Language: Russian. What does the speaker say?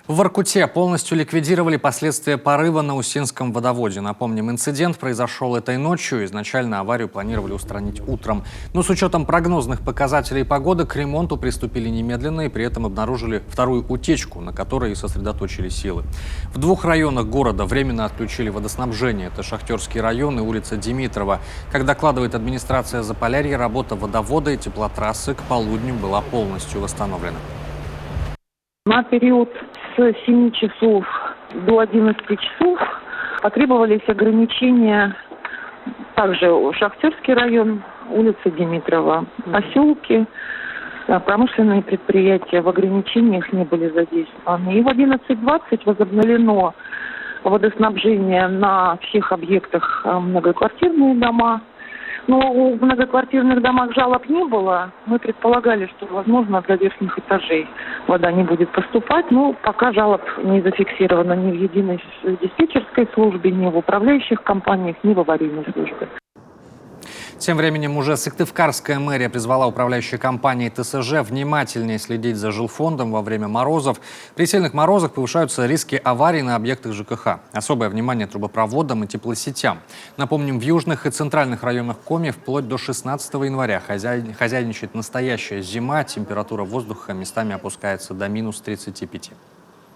В Воркуте полностью ликвидировали последствия порыва на Усинском водоводе. Напомним, инцидент произошел этой ночью. Изначально аварию планировали устранить утром. Но с учетом прогнозных показателей погоды к ремонту приступили немедленно и при этом обнаружили вторую утечку, на которой и сосредоточили силы. В двух районах города временно отключили водоснабжение. Это Шахтерский район и улица Димитрова. Как докладывает администрация Заполярья, работа водовода и теплотрассы к полудню была полностью восстановлена. На период с 7 часов до 11 часов потребовались ограничения также Шахтерский район, улица Димитрова, поселки, промышленные предприятия в ограничениях не были задействованы. И в 11:20 возобновлено водоснабжение на всех объектах многоквартирные дома. Но в многоквартирных домах жалоб не было. Мы предполагали, что, возможно, для верхних этажей вода не будет поступать. Но пока жалоб не зафиксировано ни в единой диспетчерской службе, ни в управляющих компаниях, ни в аварийной службе. Тем временем уже Сыктывкарская мэрия призвала управляющие компании ТСЖ внимательнее следить за жилфондом во время морозов. При сильных морозах повышаются риски аварий на объектах ЖКХ. Особое внимание трубопроводам и теплосетям. Напомним, в южных и центральных районах Коми вплоть до 16 января хозяйничает настоящая зима. Температура воздуха местами опускается до -35.